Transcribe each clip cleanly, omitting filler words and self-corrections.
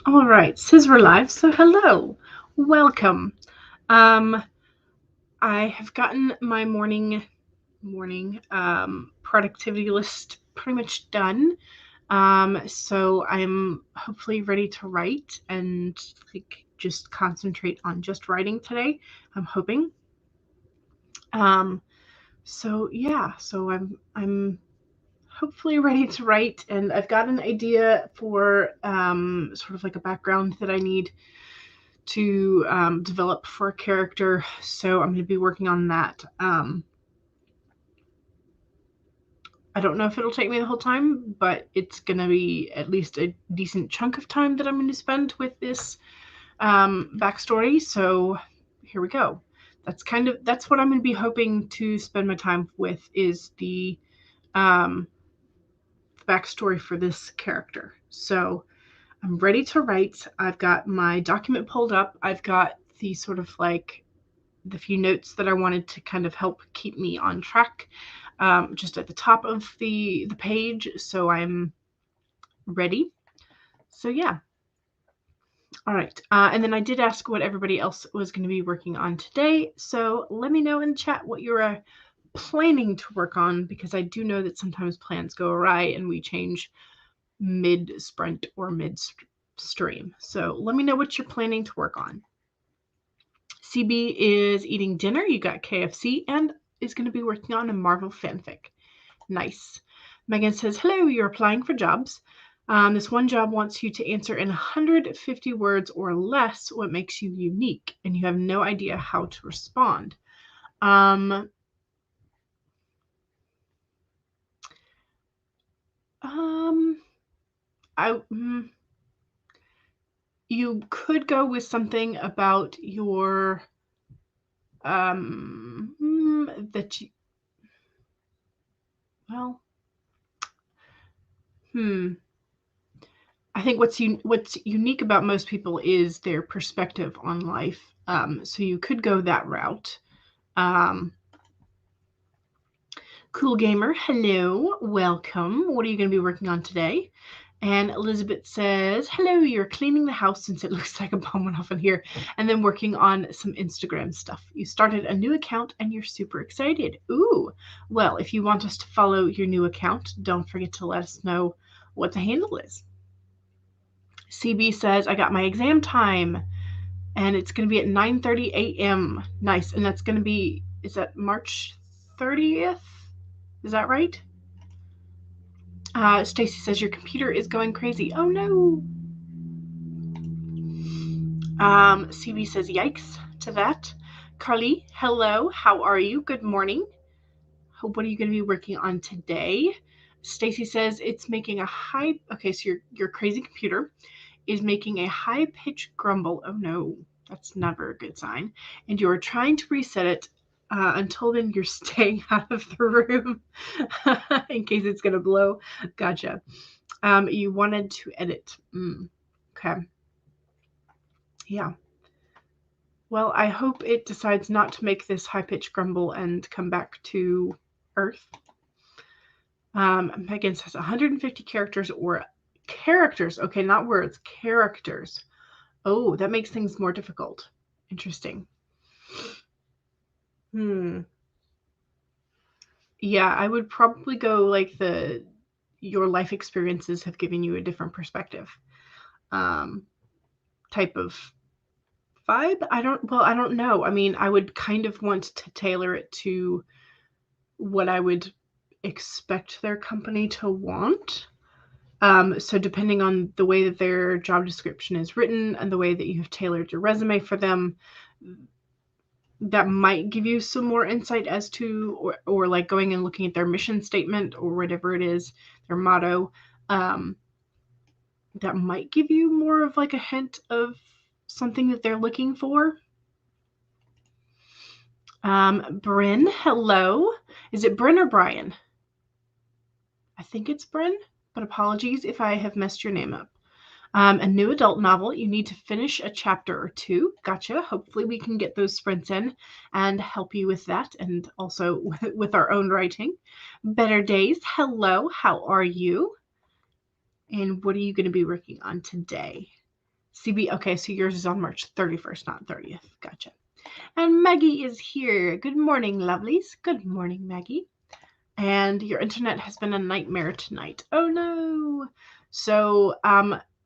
All right, says we're live, so hello, welcome. I have gotten my morning productivity list pretty much done. So I'm hopefully ready to write and just concentrate on just writing today. I'm hoping. Um, so yeah, so I'm hopefully ready to write, and I've got an idea for sort of like a background that I need to develop for a character. So I'm going to be working on that. I don't know if it'll take me the whole time, but it's going to be at least a decent chunk of time that I'm going to spend with this backstory. So here we go. That's what I'm going to be hoping to spend my time with, is the um, backstory for this character. So I'm ready to write. I've got my document pulled up. I've got the sort of like the few notes that I wanted to kind of help keep me on track, just at the top of the page. So I'm ready. So yeah. All right. And then I did ask what everybody else was going to be working on today. So let me know in chat what you're planning to work on, because I do know that sometimes plans go awry and we change mid sprint or mid stream. So let me know what you're planning to work on. CB is eating dinner. You got KFC, and is going to be working on a Marvel fanfic. Nice. Megan says, hello, you're applying for jobs. This one job wants you to answer in 150 words or less what makes you unique, and you have no idea how to respond. You could go with something about your that you, well, I think what's unique about most people is their perspective on life. So you could go that route. Cool Gamer, hello, welcome. What are you going to be working on today? And Elizabeth says, hello, you're cleaning the house since it looks like a bomb went off in here, and then working on some Instagram stuff. You started a new account and you're super excited. Ooh, well, if you want us to follow your new account, don't forget to let us know what the handle is. CB says, I got my exam time, and it's going to be at 9:30 a.m. Nice. And that's going to be, is that March 30th? Is that right? Stacy says, your computer is going crazy. Oh, no. CB says, yikes to that. Carly, hello. How are you? Good morning. What are you going to be working on today? Stacy says, it's making a high... Okay, so your crazy computer is making a high-pitched grumble. Oh, no. That's never a good sign. And you're trying to reset it. Until then, you're staying out of the room in case it's going to blow. Gotcha. You wanted to edit. Okay. Yeah. Well, I hope it decides not to make this high-pitched grumble and come back to Earth. Megan says 150 characters or characters. Okay, not words, characters. Oh, that makes things more difficult. Interesting. Yeah, I would probably go like your life experiences have given you a different perspective type of vibe. I don't know. I mean, I would kind of want to tailor it to what I would expect their company to want. So depending on the way that their job description is written and the way that you have tailored your resume for them, that might give you some more insight as to, or like going and looking at their mission statement or whatever it is, their motto, that might give you more of like a hint of something that they're looking for. Bryn, hello. Is it Bryn or Brian? I think it's Bryn, but apologies if I have messed your name up. A new adult novel. You need to finish a chapter or two. Gotcha. Hopefully we can get those sprints in and help you with that, and also with our own writing. Better Days. Hello. How are you? And what are you going to be working on today? CB, okay, so yours is on March 31st, not 30th. Gotcha. And Maggie is here. Good morning, lovelies. Good morning, Maggie. And your internet has been a nightmare tonight. Oh no. So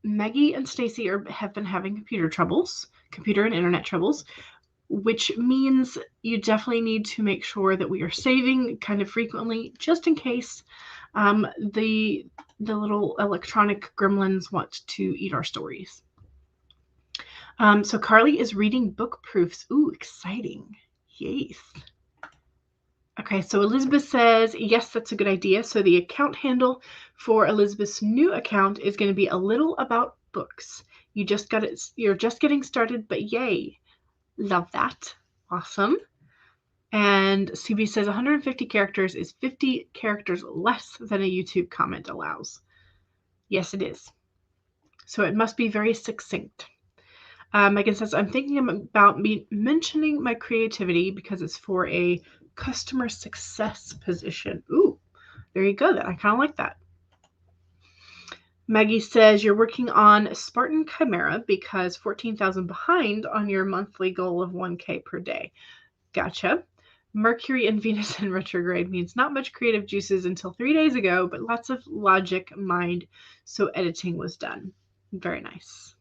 Maggie and Stacy have been having computer and internet troubles, which means you definitely need to make sure that we are saving kind of frequently, just in case the little electronic gremlins want to eat our stories. So Carly is reading book proofs. Ooh, exciting. Yes. Okay, so Elizabeth says, yes, that's a good idea. So the account handle for Elizabeth's new account is going to be a little about books. You're just getting started, but yay. Love that. Awesome. And CB says 150 characters is 50 characters less than a YouTube comment allows. Yes, it is. So it must be very succinct. Megan says, I'm thinking about mentioning my creativity because it's for a customer success position. Ooh, there you go. I kind of like that. Maggie says, you're working on Spartan Chimera because 14,000 behind on your monthly goal of 1K per day. Gotcha. Mercury and Venus in retrograde means not much creative juices until 3 days ago, but lots of logic mind, so editing was done. Very nice.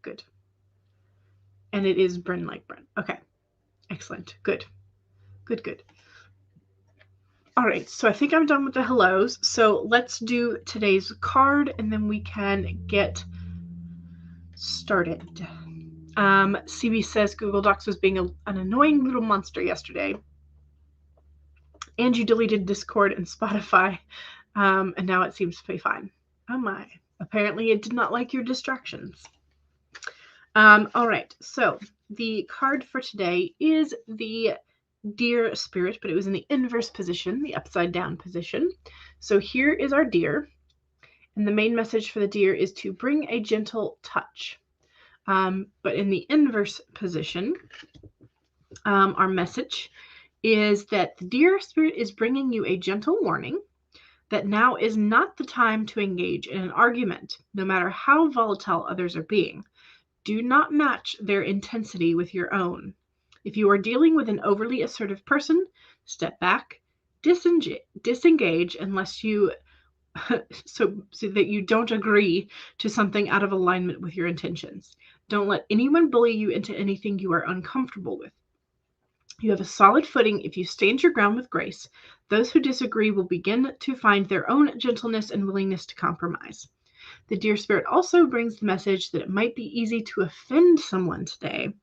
Good. And it is Bryn like Bryn. Okay. Excellent. Good. Good. All right. So I think I'm done with the hellos. So let's do today's card and then we can get started. CB says Google Docs was being an annoying little monster yesterday. And you deleted Discord and Spotify. And now it seems to be fine. Oh my. Apparently it did not like your distractions. All right, so the card for today is the deer spirit, but it was in the inverse position, the upside down position. So here is our deer, and the main message for the deer is to bring a gentle touch. But in the inverse position, our message is that the deer spirit is bringing you a gentle warning that now is not the time to engage in an argument, no matter how volatile others are being. Do not match their intensity with your own. If you are dealing with an overly assertive person, step back, disengage unless you so that you don't agree to something out of alignment with your intentions. Don't let anyone bully you into anything you are uncomfortable with. You have a solid footing if you stand your ground with grace. Those who disagree will begin to find their own gentleness and willingness to compromise. The deer spirit also brings the message that it might be easy to offend someone today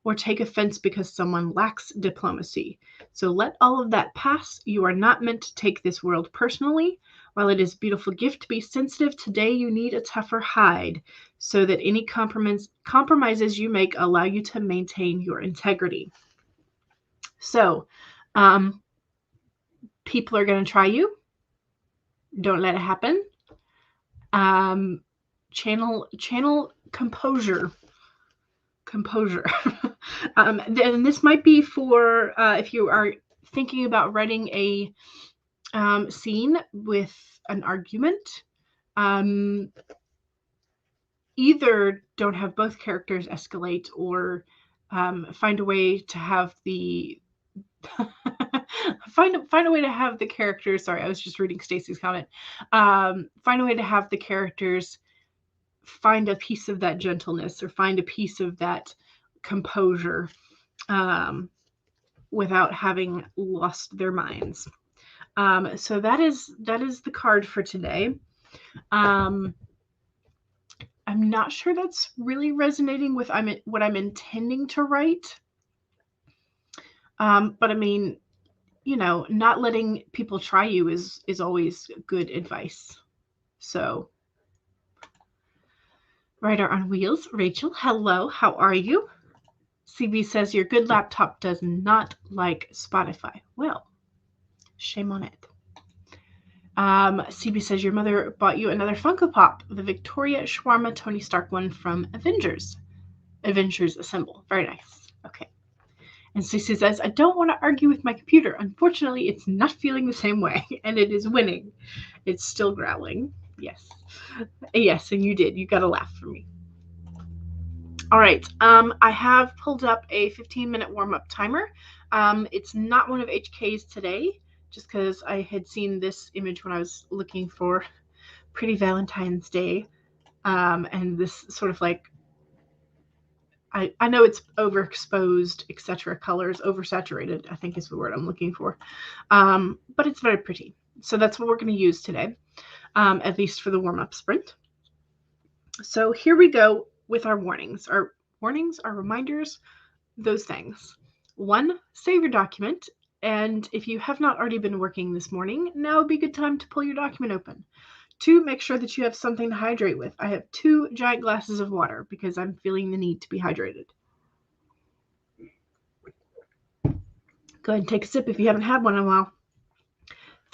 or take offense because someone lacks diplomacy. So let all of that pass. You are not meant to take this world personally. While it is a beautiful gift to be sensitive, today you need a tougher hide so that any compromises you make allow you to maintain your integrity. So, people are going to try you. Don't let it happen. Channel composure. And this might be for if you are thinking about writing a scene with an argument. Either don't have both characters escalate or find a way to have the find a way to have the characters. Sorry, I was just reading Stacy's comment. Find a way to have the characters find a piece of that gentleness or find a piece of that composure without having lost their minds. So that is the card for today. I'm not sure that's really resonating with what I'm intending to write. But I mean, not letting people try you is always good advice. So, Rider on Wheels, Rachel, hello, how are you? CB says your good laptop does not like Spotify. Well, shame on it. CB says your mother bought you another Funko Pop, the Victoria Shawarma Tony Stark one from Avengers Assemble. Very nice. Okay. And Stacey says, I don't want to argue with my computer. Unfortunately, it's not feeling the same way, and it is winning. It's still growling. Yes. Yes, and you did. You got to laugh for me. All right, I have pulled up a 15-minute warm-up timer. It's not one of HK's today, just because I had seen this image when I was looking for Pretty Valentine's Day, and this sort of like, I know it's overexposed, etc. colors, oversaturated, I think is the word I'm looking for, but it's very pretty. So that's what we're going to use today, at least for the warm-up sprint. So here we go with our warnings. Our warnings, our reminders, those things. 1, save your document. And if you have not already been working this morning, now would be a good time to pull your document open. 2, make sure that you have something to hydrate with. I have 2 giant glasses of water because I'm feeling the need to be hydrated. Go ahead and take a sip if you haven't had one in a while.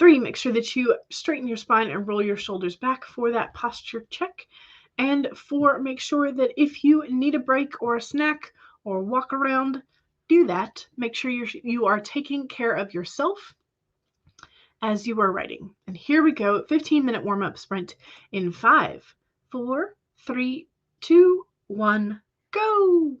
3, make sure that you straighten your spine and roll your shoulders back for that posture check. And 4, make sure that if you need a break or a snack or walk around, do that. Make sure you are taking care of yourself as you are writing. And here we go, 15-minute warm-up sprint in 5, 4, 3, 2, 1, go!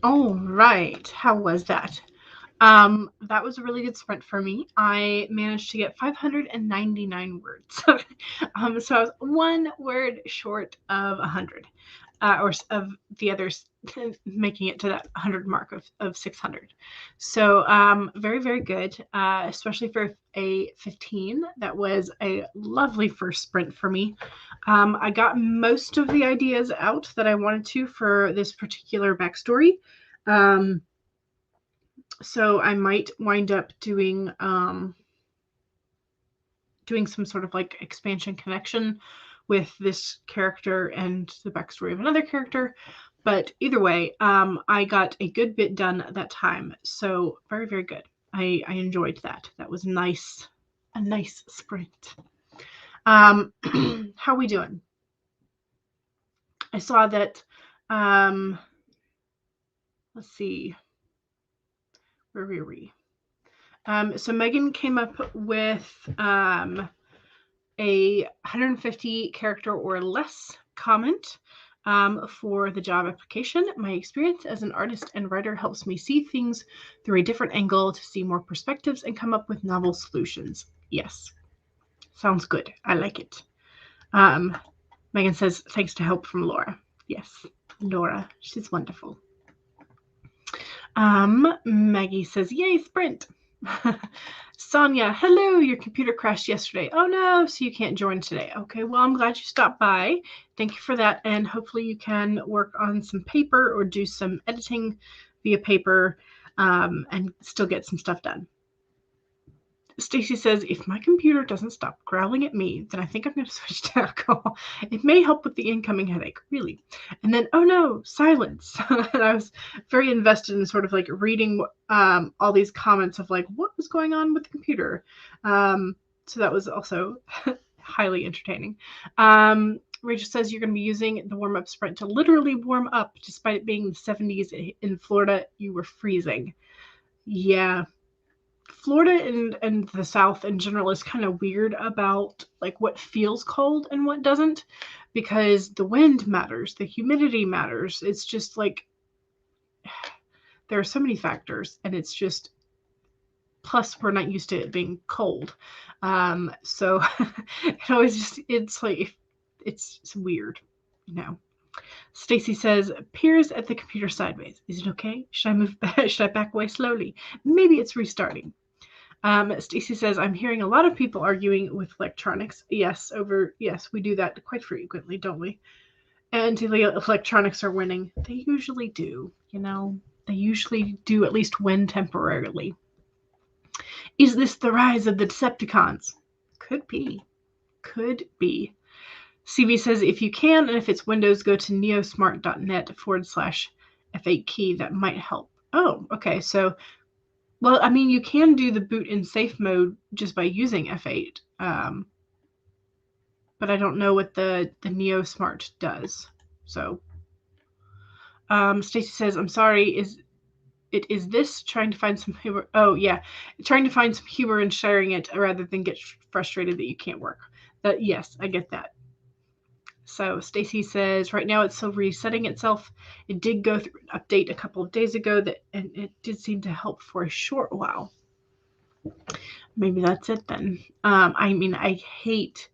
All right. How was that? That was a really good sprint for me. I managed to get 599 words. So I was one word short of 100, or of the others making it to that 100 mark of 600. So very, very good, especially for a 15. That was a lovely first sprint for me. I got most of the ideas out that I wanted to for this particular backstory. So I might wind up doing some sort of like expansion connection with this character and the backstory of another character. But either way, I got a good bit done at that time. So very, very good. I enjoyed that. That was nice. A nice sprint. How are we doing? I saw that, let's see, where were we? So Megan came up with a 150 character or less comment for the job application. My experience as an artist and writer helps me see things through a different angle to see more perspectives and come up with novel solutions. Yes, sounds good. I like it. Megan says, thanks to help from Laura. Yes, Laura, she's wonderful. Maggie says, yay, sprint. Sonia, hello, your computer crashed yesterday. Oh no, so you can't join today. Okay, well, I'm glad you stopped by. Thank you for that, and hopefully you can work on some paper or do some editing via paper and still get some stuff done. Stacy says, if my computer doesn't stop growling at me, then I think I'm going to switch to alcohol. It may help with the incoming headache, really. And then, oh no, silence. And I was very invested in sort of like reading all these comments of like, what was going on with the computer? So that was also highly entertaining. Rachel says you're going to be using the warm-up sprint to literally warm up. Despite it being the 70s in Florida, you were freezing. Yeah. Florida and the South in general is kind of weird about like what feels cold and what doesn't, because the wind matters, the humidity matters. It's just like there are so many factors, and it's just, plus we're not used to it being cold. So it always just, it's like, it's weird, you know. Stacy says, peers at the computer sideways. Is it okay? Should I move back? Should I back away slowly? Maybe it's restarting. Stacy says, I'm hearing a lot of people arguing with electronics. Yes, we do that quite frequently, don't we? And the electronics are winning. They usually do, you know. They usually do at least win temporarily. Is this the rise of the Decepticons? Could be. Could be. CV says, if you can, and if it's Windows, go to neosmart.net/F8 key. That might help. Oh, okay. So, well, I mean, you can do the boot in safe mode just by using F8. But I don't know what the NeoSmart does. So, Stacy says, I'm sorry, is this trying to find some humor? Oh, yeah. Trying to find some humor and sharing it rather than get frustrated that you can't work. Yes, I get that. So Stacy says, right now it's still resetting itself. It did go through an update a couple of days ago, and it did seem to help for a short while. Maybe that's it then. I mean, I hate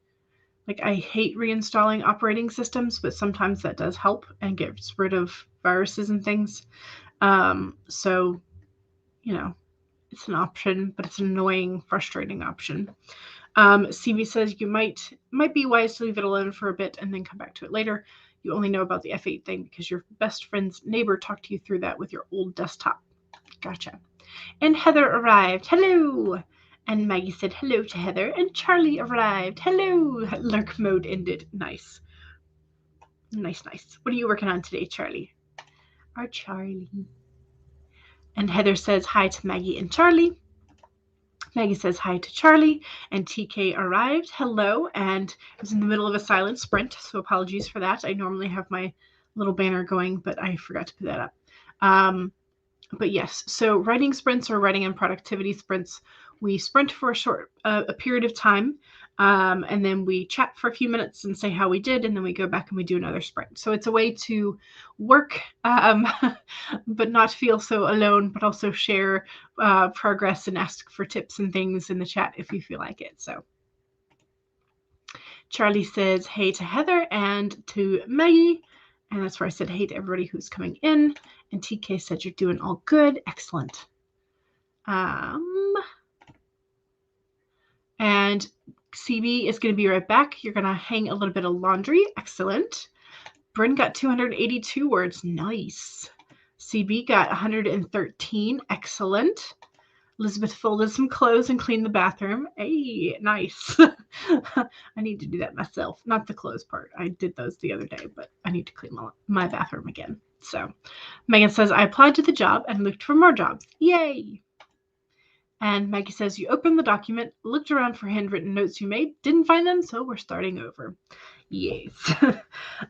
reinstalling operating systems, but sometimes that does help and gets rid of viruses and things. So, you know, it's an option, but it's an annoying, frustrating option. CV says you might be wise to leave it alone for a bit and then come back to it later. You only know about the F8 thing because your best friend's neighbor talked you through that with your old desktop. Gotcha. And Heather arrived. Hello. And Maggie said hello to Heather. And Charlie arrived. Hello. Lurk mode ended. Nice. Nice. What are you working on today, Charlie? Our Charlie. And Heather says hi to Maggie and Charlie. Maggie says hi to Charlie, and TK arrived. Hello, and I was in the middle of a silent sprint, so apologies for that. I normally have my little banner going, but I forgot to put that up. But yes, so writing sprints or writing and productivity sprints, we sprint for a short period of time. And then we chat for a few minutes and say how we did, and then we go back and we do another sprint. So it's a way to work, but not feel so alone, but also share progress and ask for tips and things in the chat if you feel like it. So Charlie says hey to Heather and to Maggie, and that's where I said hey to everybody who's coming in. And TK said you're doing all good. Excellent. And CB is going to be right back. You're going to hang a little bit of laundry. Excellent. Bryn got 282 words. Nice. CB got 113. Excellent. Elizabeth folded some clothes and cleaned the bathroom. Hey, nice. I need to do that myself. Not the clothes part. I did those the other day, but I need to clean my bathroom again. So Megan says, I applied to the job and looked for more jobs. Yay. And Maggie says, you opened the document, looked around for handwritten notes you made, didn't find them, so we're starting over. Yes.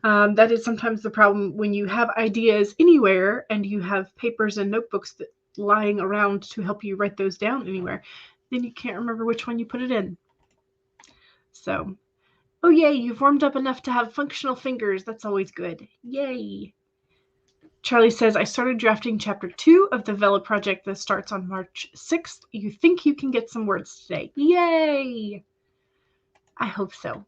That is sometimes the problem when you have ideas anywhere and you have papers and notebooks that lying around to help you write those down anywhere. Then you can't remember which one you put it in. So, oh yay, you've warmed up enough to have functional fingers. That's always good. Yay. Charlie says, I started drafting chapter 2 of the Vela project that starts on March 6th. You think you can get some words today? Yay! I hope so.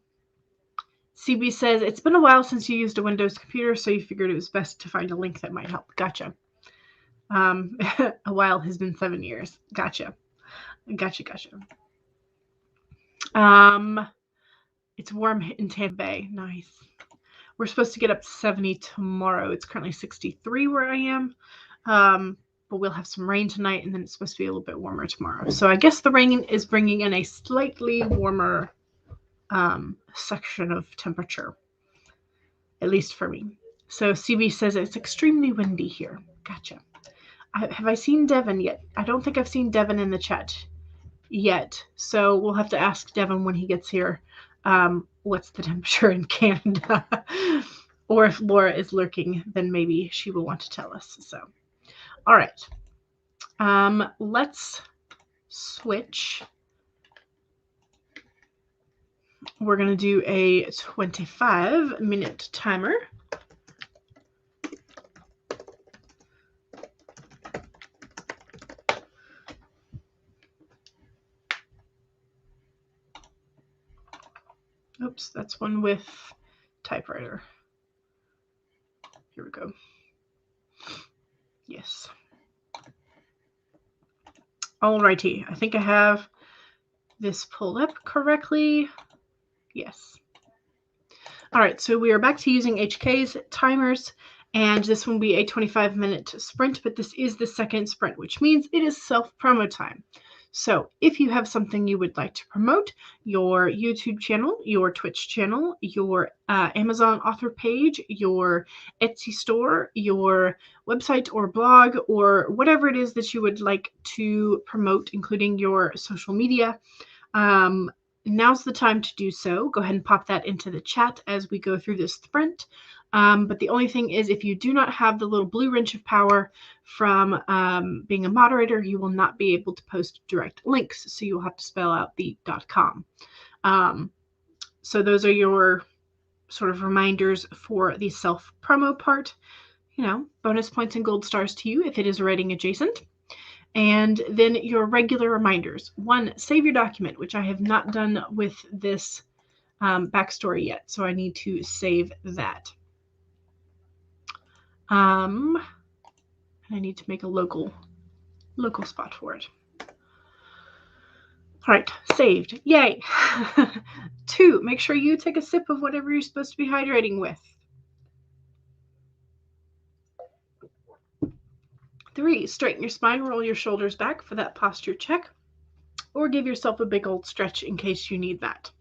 CB says, it's been a while since you used a Windows computer, so you figured it was best to find a link that might help. Gotcha. A while has been 7 years. Gotcha. It's warm in Tampa Bay. Nice. We're supposed to get up to 70 tomorrow. It's currently 63 where I am. But we'll have some rain tonight, and then it's supposed to be a little bit warmer tomorrow. So I guess the rain is bringing in a slightly warmer section of temperature, at least for me. So CB says it's extremely windy here. Gotcha. Have I seen Devin yet? I don't think I've seen Devin in the chat yet. So we'll have to ask Devin when he gets here. What's the temperature in Canada? Or if Laura is lurking, then maybe she will want to tell us. So, all right. Let's switch. We're going to do a 25-minute timer. Oops, that's one with typewriter. Here we go. Yes. Alrighty, I think I have this pulled up correctly. Yes. All right, so we are back to using HK's timers, and this will be a 25-minute sprint, but this is the second sprint, which means it is self-promo time. So if you have something you would like to promote, your YouTube channel, your Twitch channel, your Amazon author page, your Etsy store, your website or blog, or whatever it is that you would like to promote, including your social media, now's the time to do so. Go ahead and pop that into the chat as we go through this sprint. But the only thing is, if you do not have the little blue wrench of power from being a moderator, you will not be able to post direct links. So you'll have to spell out the .com. So those are your sort of reminders for the self-promo part. You know, bonus points and gold stars to you if it is writing adjacent. And then your regular reminders. 1, save your document, which I have not done with this backstory yet. So I need to save that. I need to make a local spot for it. All right, saved. Yay. 2, make sure you take a sip of whatever you're supposed to be hydrating with. 3, straighten your spine, roll your shoulders back for that posture check, or give yourself a big old stretch in case you need that.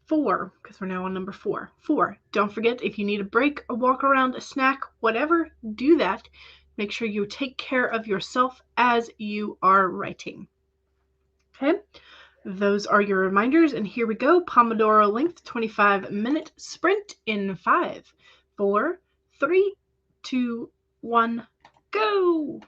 4, because we're now on number 4. 4, don't forget, if you need a break, a walk around, a snack, whatever, do that. Make sure you take care of yourself as you are writing. Okay, those are your reminders, and here we go. Pomodoro length 25-minute sprint in 5, 4, 3, 2, 1, go.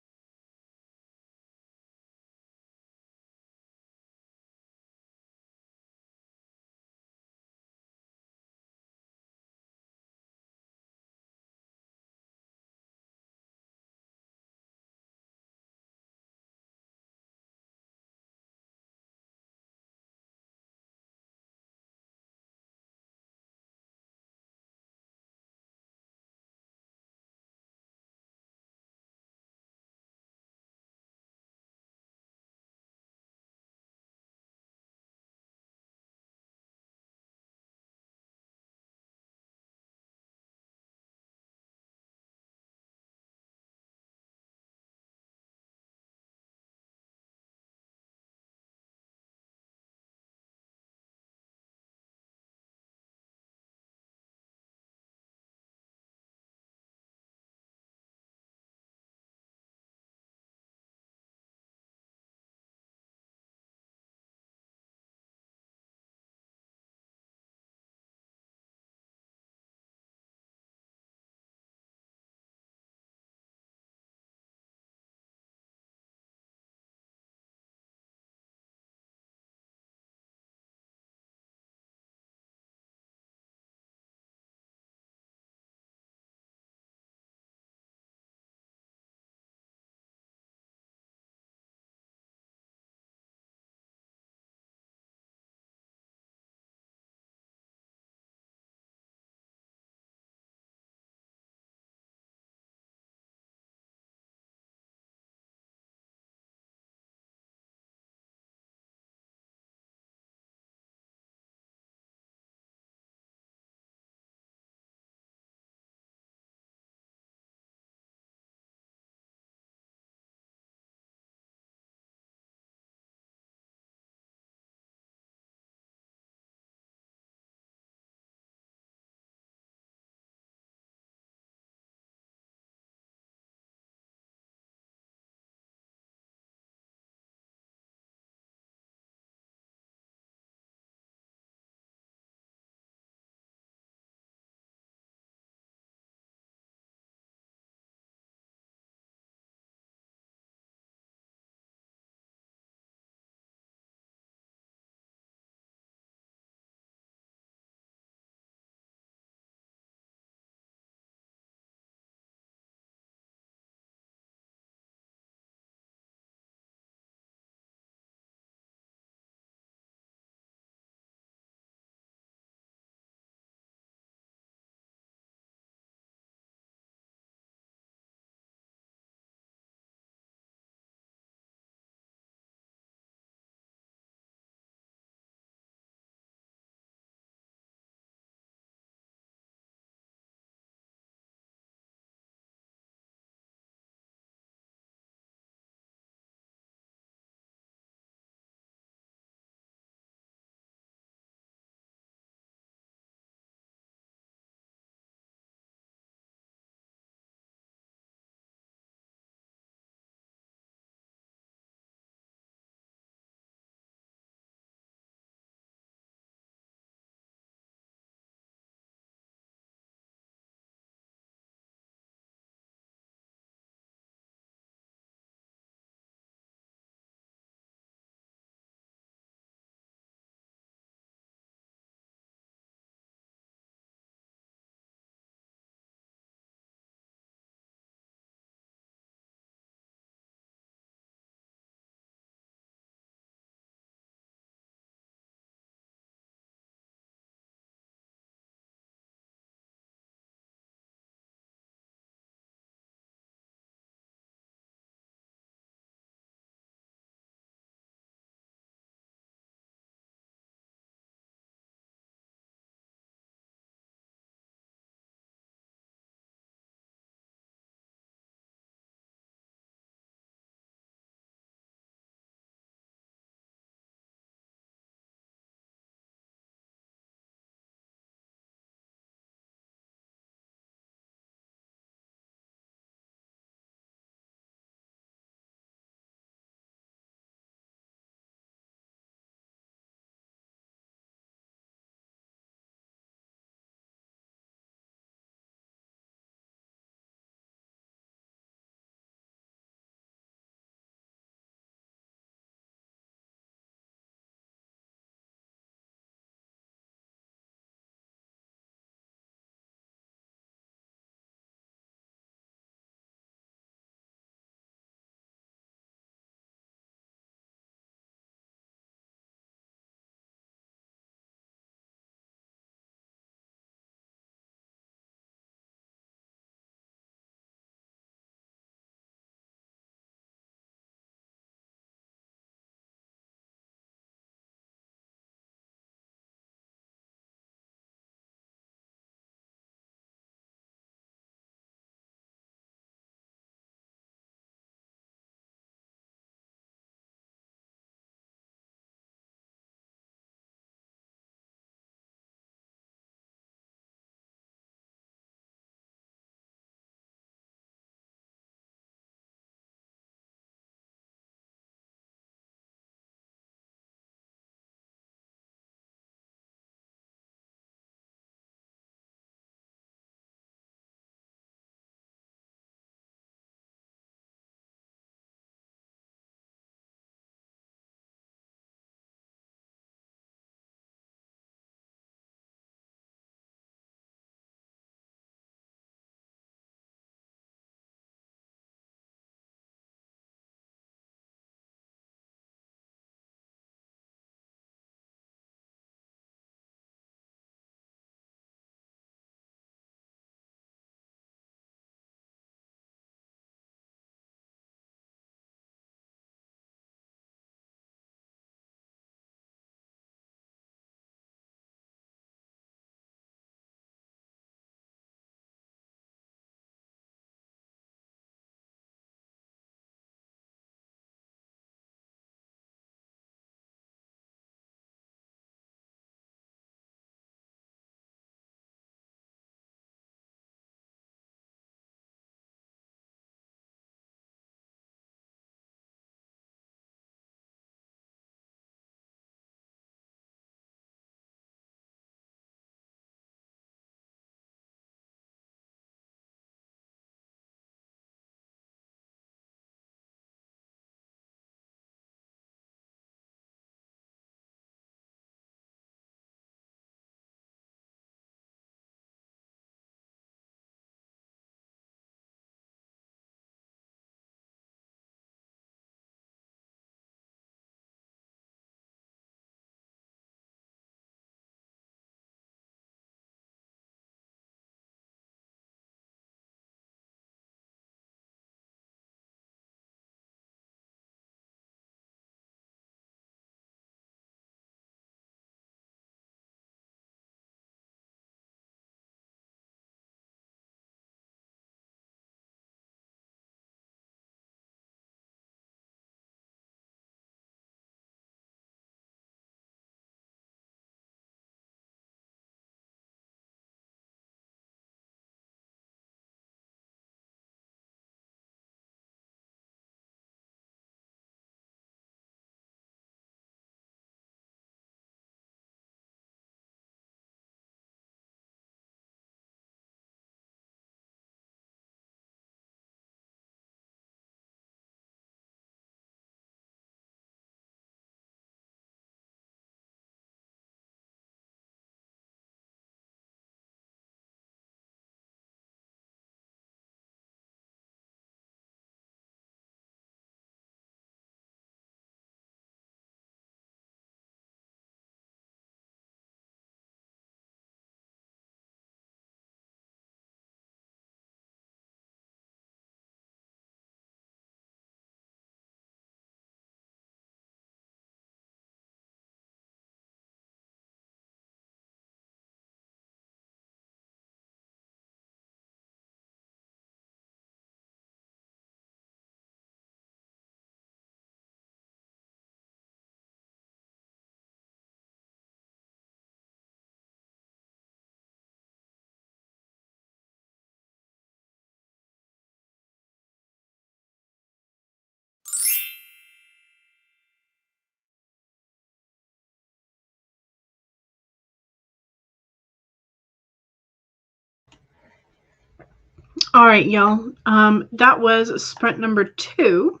All right, y'all. That was sprint number 2,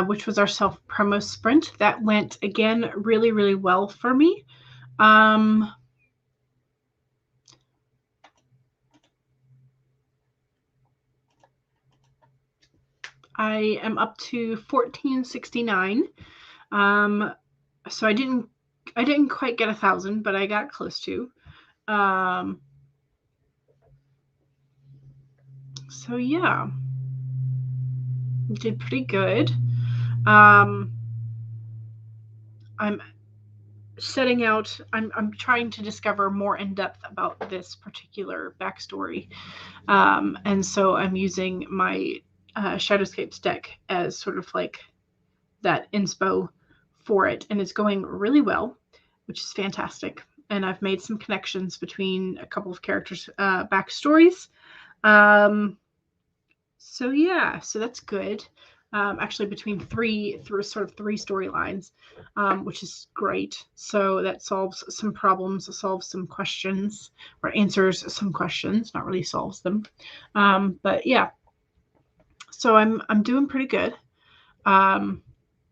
which was our self-promo sprint. That went, again, really, really well for me. I am up to 1469. So I didn't quite get 1,000, but I got close to. So yeah, did pretty good. I'm setting out. I'm trying to discover more in depth about this particular backstory, and so I'm using my Shadowscapes deck as sort of like that inspo for it, and it's going really well, which is fantastic. And I've made some connections between a couple of characters' backstories. So yeah, so that's good. Actually, between three storylines, which is great. So that solves some problems, solves some questions, or answers some questions. Not really solves them, but yeah. So I'm doing pretty good,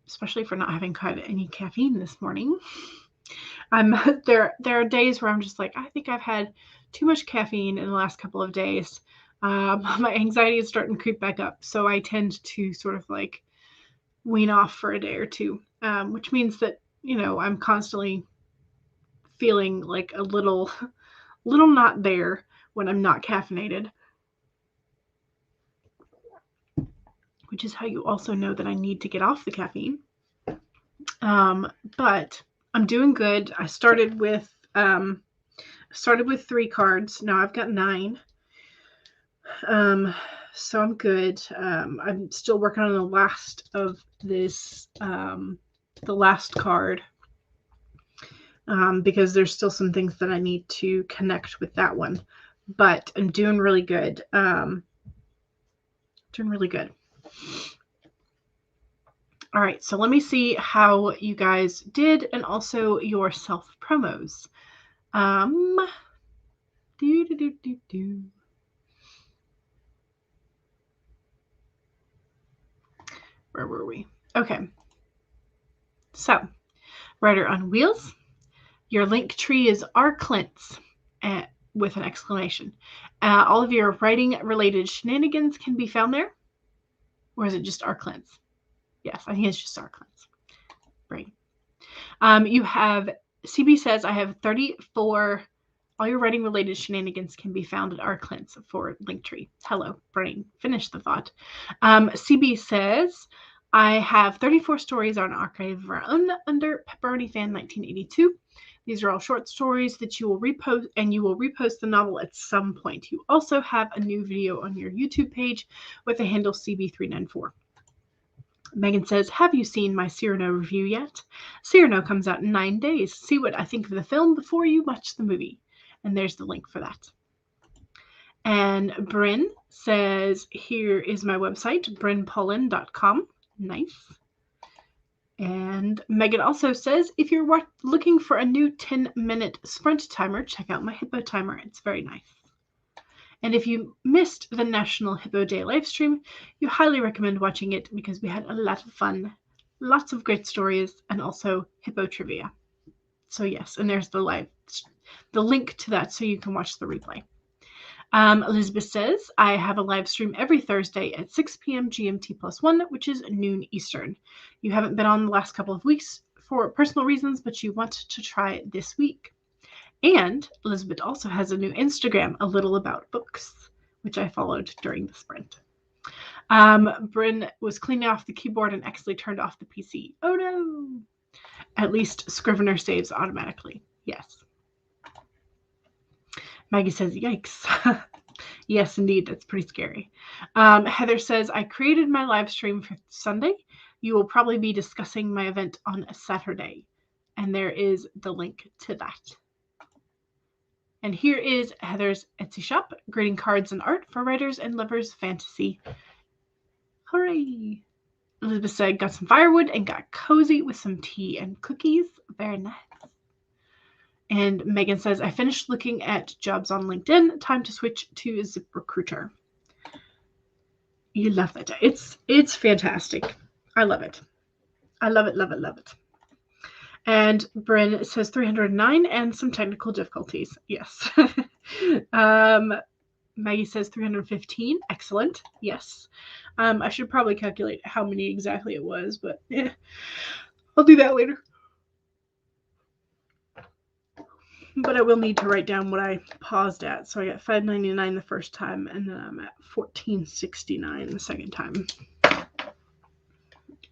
especially for not having had any caffeine this morning. There are days where I'm just like, I think I've had too much caffeine in the last couple of days. My anxiety is starting to creep back up, so I tend to sort of like wean off for a day or two, which means that, I'm constantly feeling like a little not there when I'm not caffeinated, which is how you also know that I need to get off the caffeine. But I'm doing good. I started with 3 cards. Now I've got 9. So I'm good. I'm still working on the last of this, the last card, because there's still some things that I need to connect with that one. But I'm doing really good. Doing really good. All right, so let me see how you guys did, and also your self promos. Where were we? Okay. So, Rider on Wheels, your link tree is rclints, with an exclamation. All of your writing related shenanigans can be found there. Or is it just rclints? Yes, I think it's just rclints. Right. You have, CB says, I have 34. All your writing related shenanigans can be found at rclints for Linktree. Hello, brain. Finish the thought. CB says, I have 34 stories on Archive of Our Own under Pepperoni Fan 1982. These are all short stories that you will repost, and you will repost the novel at some point. You also have a new video on your YouTube page with the handle CB394. Megan says, have you seen my Cyrano review yet? Cyrano comes out in 9 days. See what I think of the film before you watch the movie. And there's the link for that. And Bryn says, here is my website, brynpolin.com. Nice. And Megan also says, if you're looking for a new 10-minute sprint timer, check out my Hippo timer. It's very nice. And if you missed the National Hippo Day livestream, you highly recommend watching it because we had a lot of fun, lots of great stories, and also Hippo trivia. So yes, and there's the link to that so you can watch the replay. Elizabeth says, I have a live stream every Thursday at 6 p.m. GMT +1, which is noon Eastern. You haven't been on the last couple of weeks for personal reasons, but you want to try it this week. And Elizabeth also has a new Instagram, A Little About Books, which I followed during the sprint. Bryn was cleaning off the keyboard and accidentally turned off the PC. Oh no! At least Scrivener saves automatically. Yes. Maggie says, yikes. Yes, indeed. That's pretty scary. Heather says, I created my live stream for Sunday. You will probably be discussing my event on a Saturday. And there is the link to that. And here is Heather's Etsy shop, grading cards and art for writers and lovers fantasy. Hooray! Elizabeth said, got some firewood and got cozy with some tea and cookies. Very nice. And Megan says, I finished looking at jobs on LinkedIn. Time to switch to ZipRecruiter. You love that. It's fantastic. I love it. I love it, love it, love it. And Bryn says 309 and some technical difficulties. Yes. Maggie says 315. Excellent. Yes. I should probably calculate how many exactly it was, but I'll do that later. But I will need to write down what I paused at. So I got 599 the first time, and then I'm at 1469 the second time. All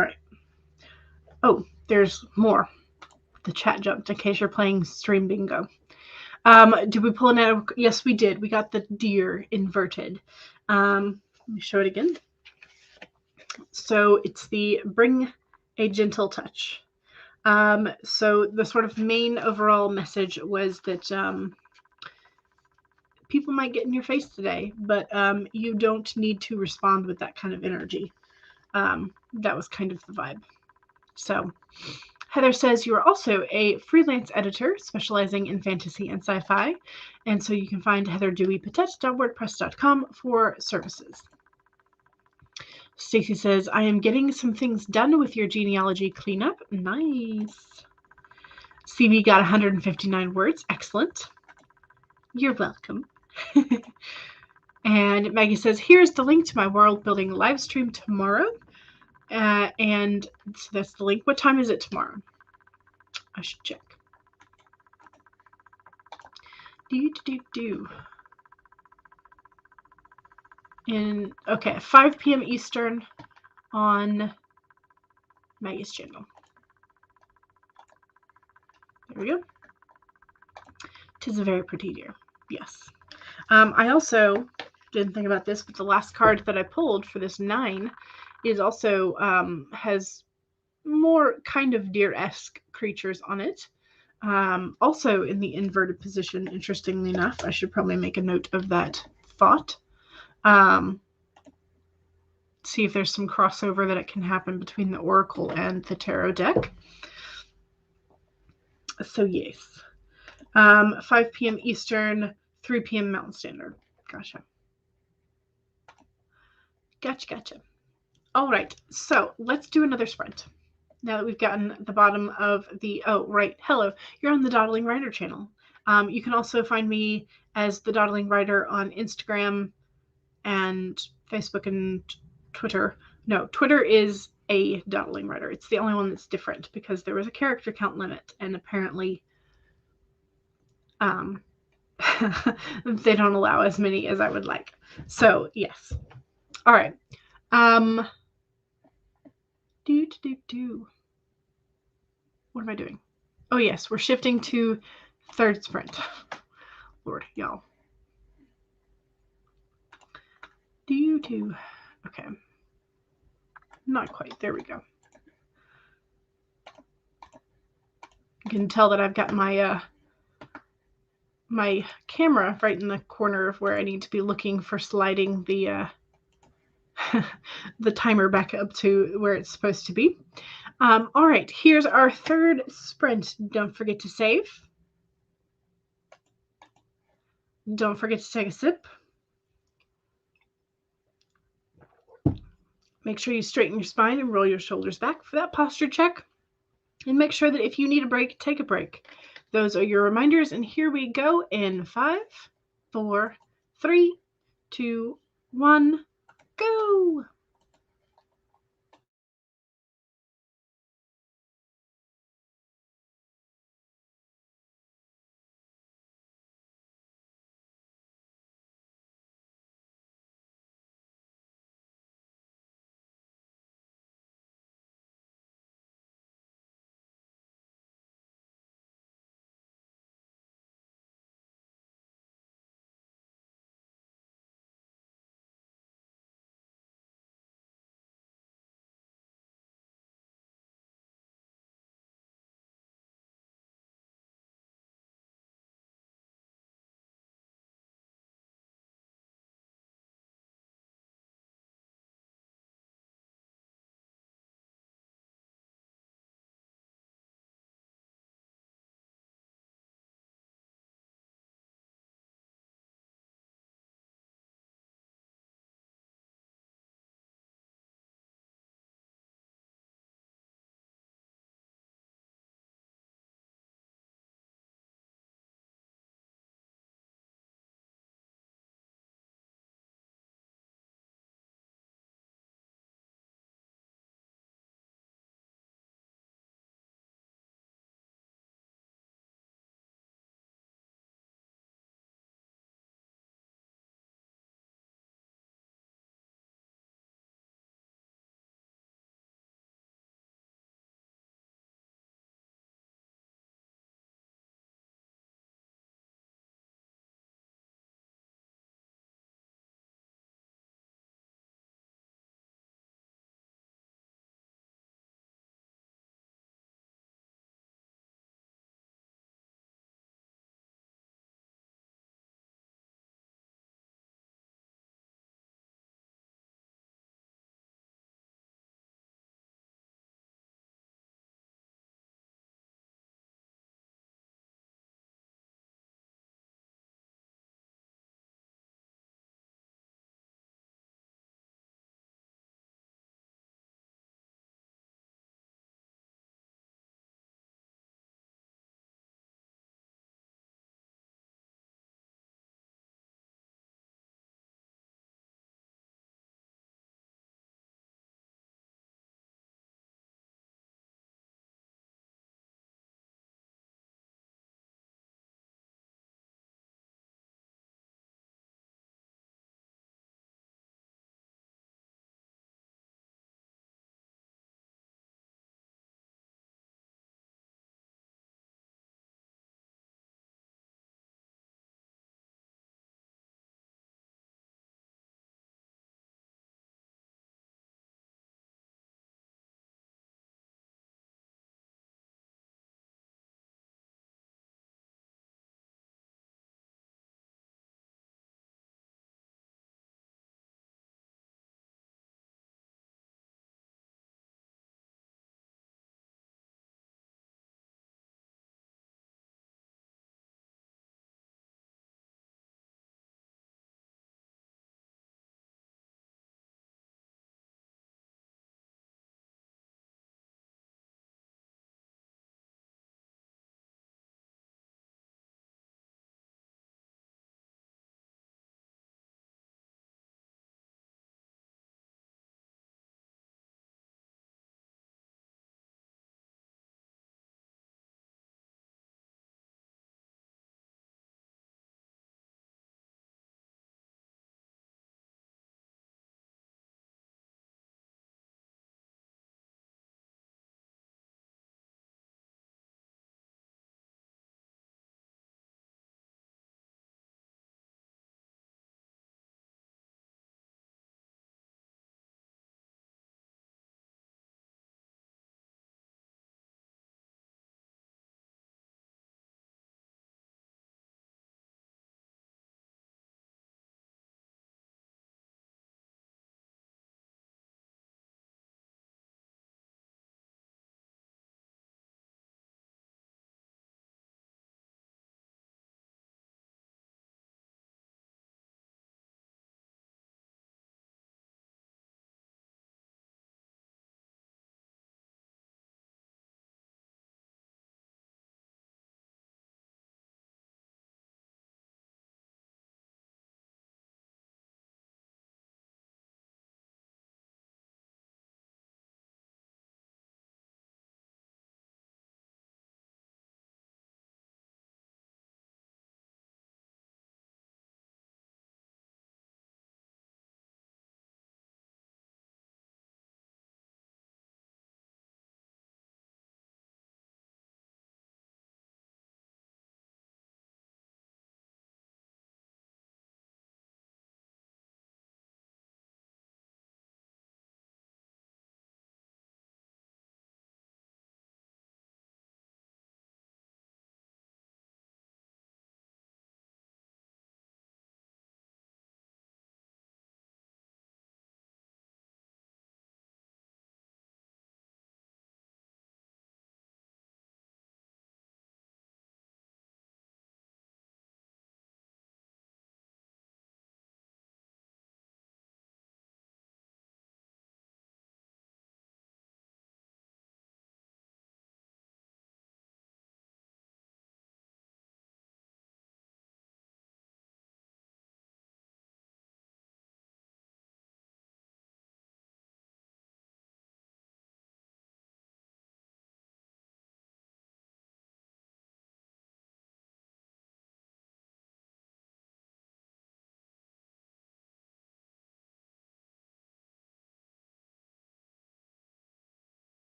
right. Oh, there's more. The chat jumped in case you're playing Stream Bingo. Did we pull it out? Yes, we did. We got the deer inverted. Let me show it again. So it's the Bring a Gentle Touch. So the sort of main overall message was that people might get in your face today, but you don't need to respond with that kind of energy. That was kind of the vibe. So Heather says you are also a freelance editor specializing in fantasy and sci-fi, and so you can find heatherdeweypatet.wordpress.com for services. Stacy says, I am getting some things done with your genealogy cleanup. Nice. CV got 159 words. Excellent. You're welcome. And Maggie says, here's the link to my world building live stream tomorrow. And so that's the link. What time is it tomorrow? I should check. Okay, 5 p.m. Eastern on Maggie's channel. There we go. 'Tis a very pretty deer. Yes. I also didn't think about this, but the last card that I pulled for this 9 is also has more kind of deer-esque creatures on it. Also in the inverted position, interestingly enough. I should probably make a note of that thought. See if there's some crossover that it can happen between the Oracle and the Tarot deck. So yes. 5 p.m. Eastern, 3 p.m. Mountain Standard. Gotcha. Gotcha. All right, so let's do another sprint. Now that we've gotten the bottom of the, oh, right, hello, you're on the Dawdling Writer channel. You can also find me as the Dawdling Writer on Instagram and Facebook and Twitter. No, Twitter is a Dawdling Writer. It's the only one that's different because there was a character count limit, and apparently they don't allow as many as I would like. So, yes. All right. What am I doing? Oh, yes, we're shifting to third sprint. Lord, y'all. Okay. Not quite. There we go. You can tell that I've got my my camera right in the corner of where I need to be looking for sliding the the timer back up to where it's supposed to be. All right, here's our third sprint. Don't forget to save. Don't forget to take a sip. Make sure you straighten your spine and roll your shoulders back for that posture check. And make sure that if you need a break, take a break. Those are your reminders. And here we go in 5, 4, 3, 2, 1, go.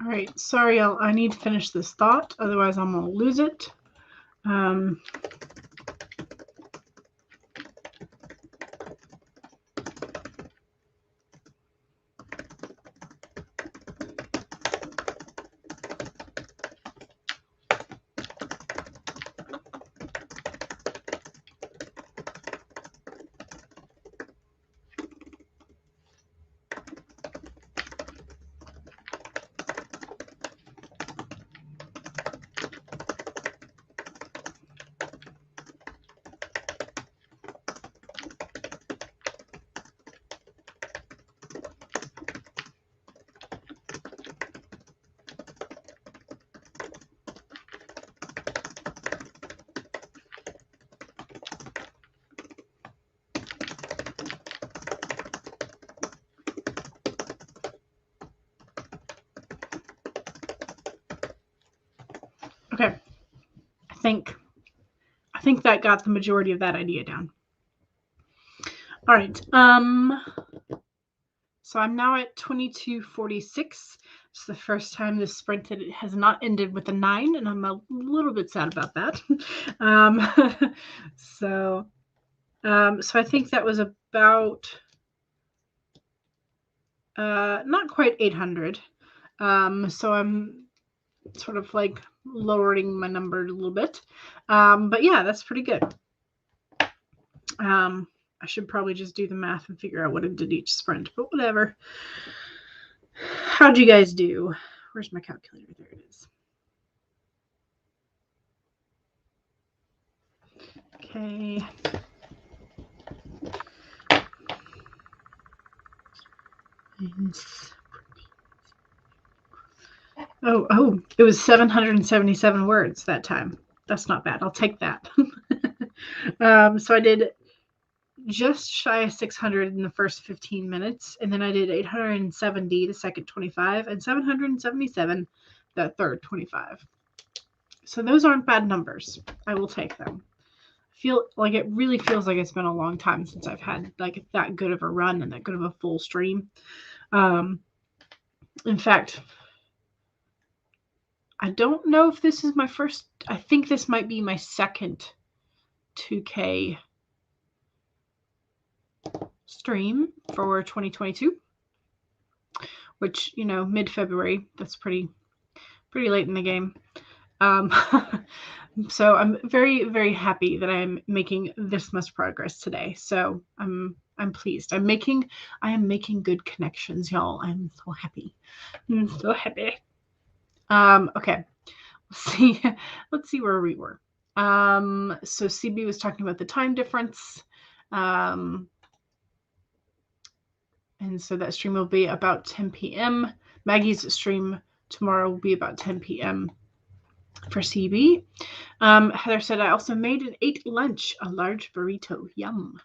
All right, sorry, I need to finish this thought, otherwise I'm gonna lose it. Okay, I think that got the majority of that idea down. All right, so I'm now at 22:46. It's the first time this sprint that it has not ended with a 9, and I'm a little bit sad about that. So I think that was about not quite 800. So I'm sort of like lowering my number a little bit. But yeah, that's pretty good. I should probably just do the math and figure out what I did each sprint, but whatever. How'd you guys do? Where's my calculator? There it is. Okay. Oh, it was 777 words that time. That's not bad. I'll take that. So I did just shy of 600 in the first 15 minutes, and then I did 870 the second 25, and 777 the third 25. So those aren't bad numbers. I will take them. Feel like it really feels like it's been a long time since I've had like that good of a run and that good of a full stream. In fact, I don't know if this is my first. I think this might be my second 2K stream for 2022, which, you know, mid-February, that's pretty late in the game. So I'm very, very happy that I'm making this much progress today. So I'm pleased. I am making good connections, y'all. I'm so happy. I'm so happy. Okay. Let's see where we were. So CB was talking about the time difference. And so that stream will be about 10 p.m. Maggie's stream tomorrow will be about 10 p.m. for CB. Heather said, I also made and ate lunch, a large burrito. Yum.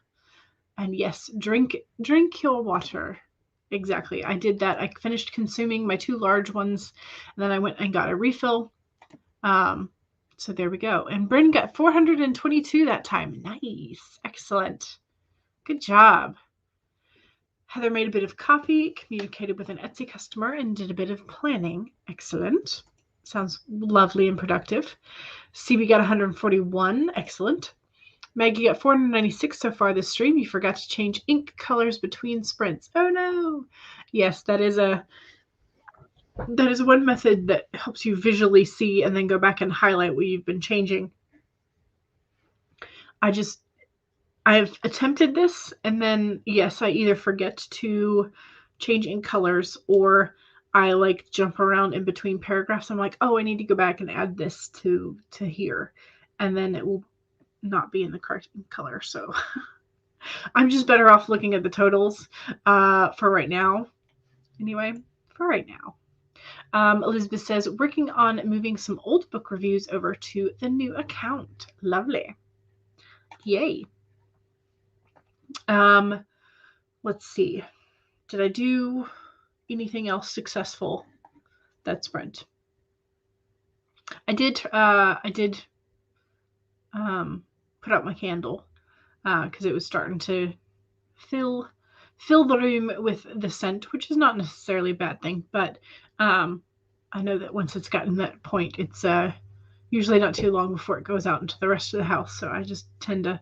And yes, drink your water. Exactly. I did that. I finished consuming my 2 large ones, and then I went and got a refill. So there we go. And Bryn got 422 that time. Nice. Excellent. Good job. Heather made a bit of coffee, communicated with an Etsy customer, and did a bit of planning. Excellent. Sounds lovely and productive. CB got 141. Excellent. Maggie got 496 so far this stream. You forgot to change ink colors between sprints. Oh no. Yes, that is one method that helps you visually see and then go back and highlight what you've been changing. I've attempted this, and then yes, I either forget to change ink colors, or I like jump around in between paragraphs. I'm like, oh, I need to go back and add this to here, and then it will not be in the correct color. So I'm just better off looking at the totals for right now. Anyway, for right now. Elizabeth says, working on moving some old book reviews over to the new account. Lovely. Yay. Let's see. Did I do anything else successful that sprint? I did put out my candle because it was starting to fill the room with the scent, which is not necessarily a bad thing, but I know that once it's gotten that point, it's usually not too long before it goes out into the rest of the house. So I just tend to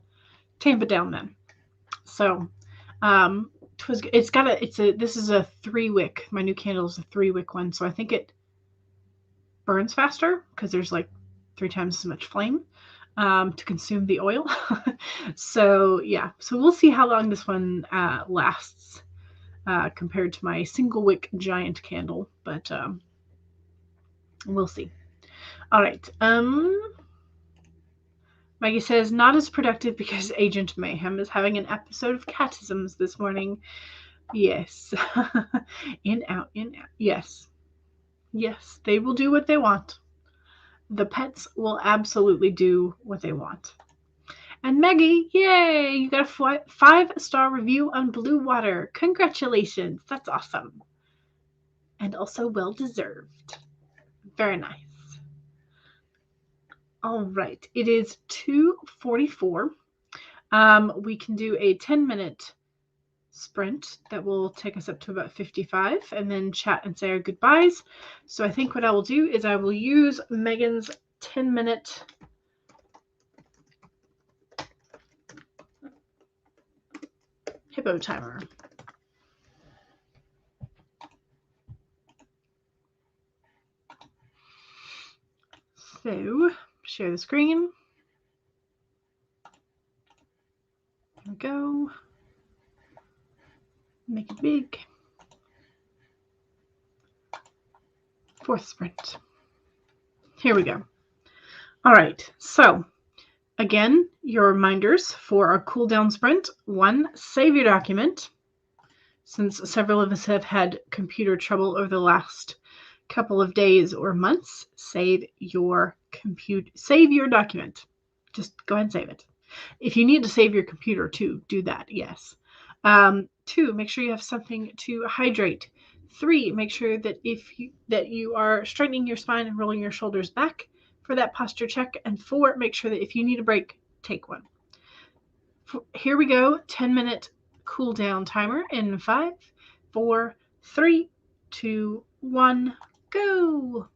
tamp it down then. So this is a 3-wick. My new candle is a 3-wick one, so I think it burns faster because there's like 3 times as much flame to consume the oil. So yeah, so we'll see how long this one lasts compared to my single wick giant candle, but we'll see. All right. Maggie says, not as productive because Agent Mayhem is having an episode of catisms this morning. Yes. In, out, in, out. Yes. Yes, they will do what they want. The pets will absolutely do what they want. And Maggie, yay! You got a 5-star review on Blue Water. Congratulations. That's awesome. And also well deserved. Very nice. All right. It is 2:44. We can do a 10-minute sprint that will take us up to about 55 and then chat and say our goodbyes. So I think what I will do is I will use Megan's 10-minute hippo timer. So share the screen. There we go. Make it big. 4th sprint. Here we go. All right. So again, your reminders for our cool down sprint. 1, save your document. Since several of us have had computer trouble over the last couple of days or months, save your document. Just go ahead and save it. If you need to save your computer too, do that. Yes. 2, make sure you have something to hydrate. 3, make sure that that you are straightening your spine and rolling your shoulders back for that posture check. And 4, make sure that if you need a break, take one. Here we go. 10-minute cool down timer in 5, 4, 3, 2, 1, go.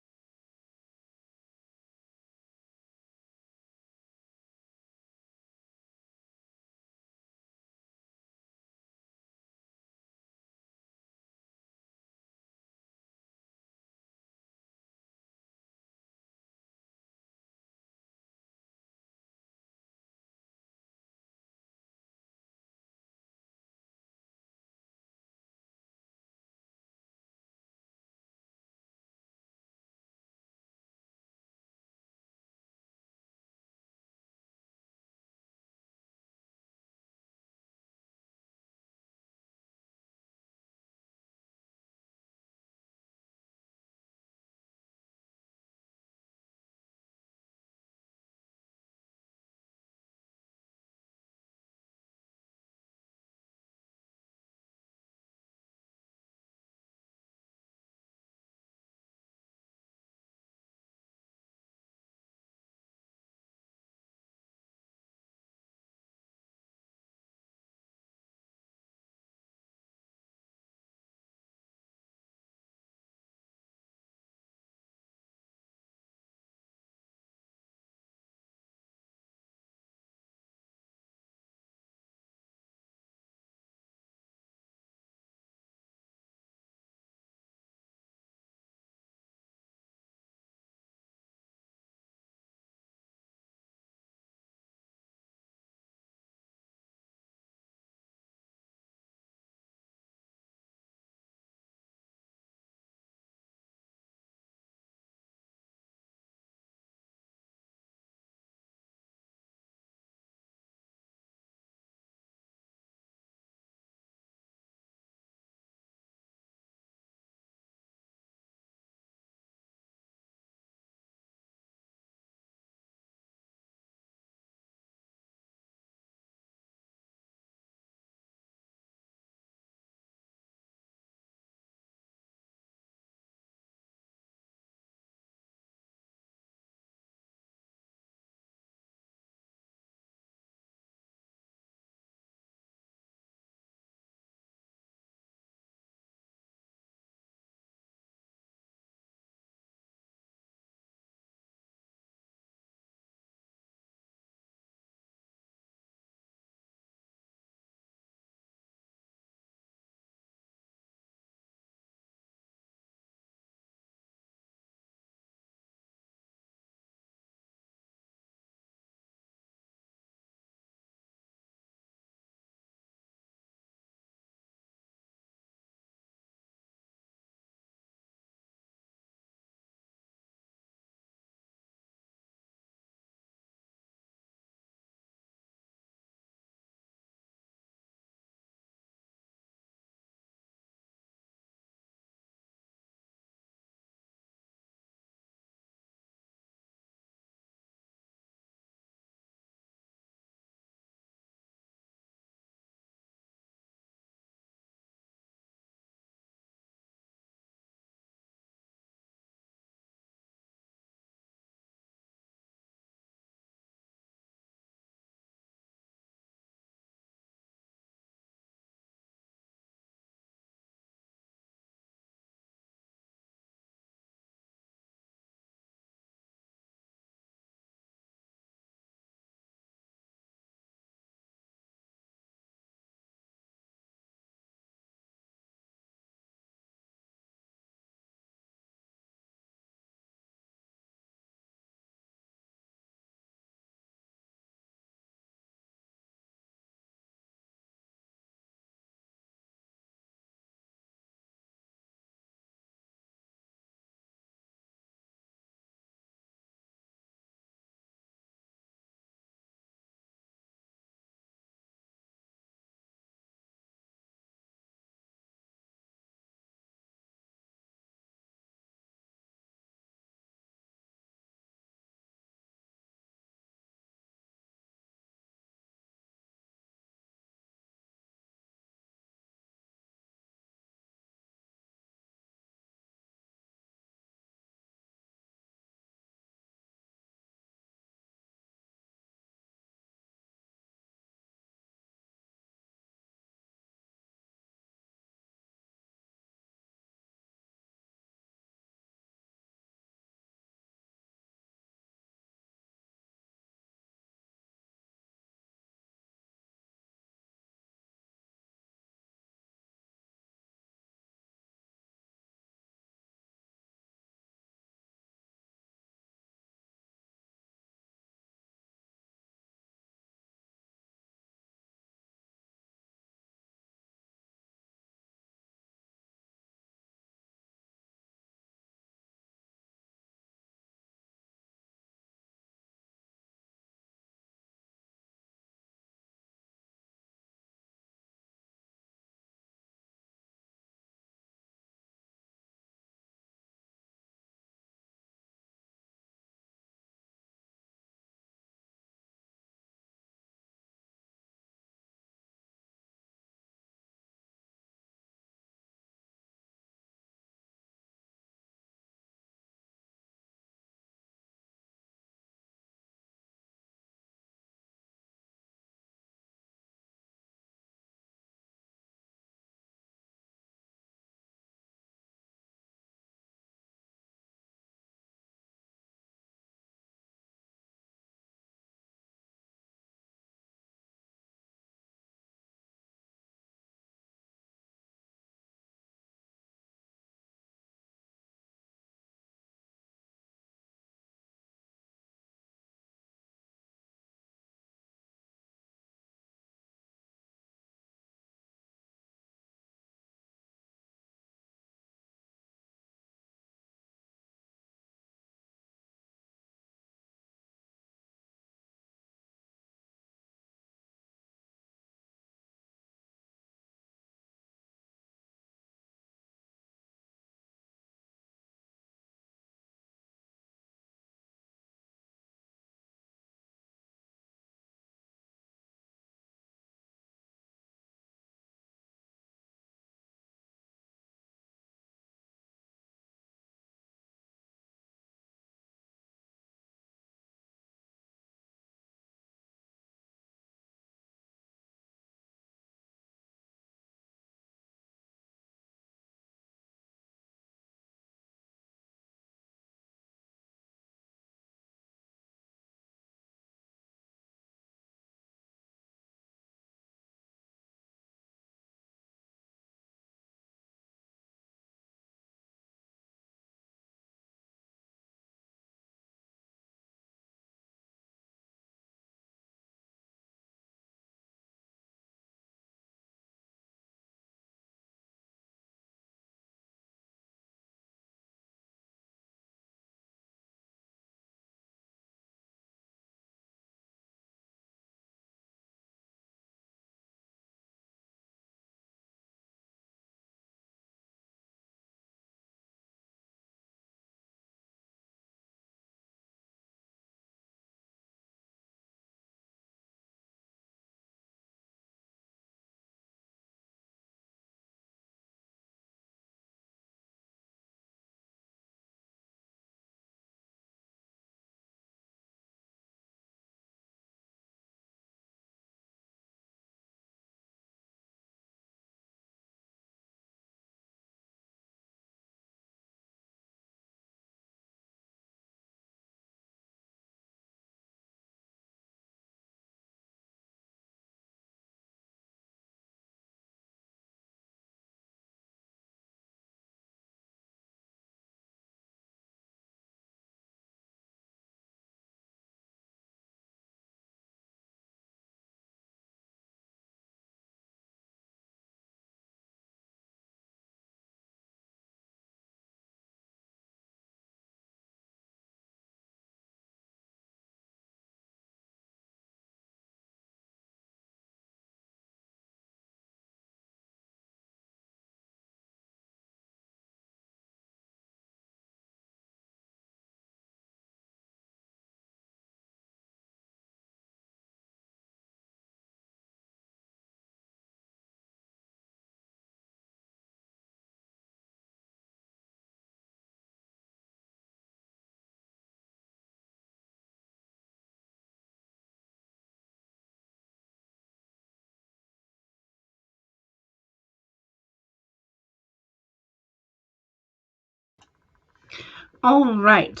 All right.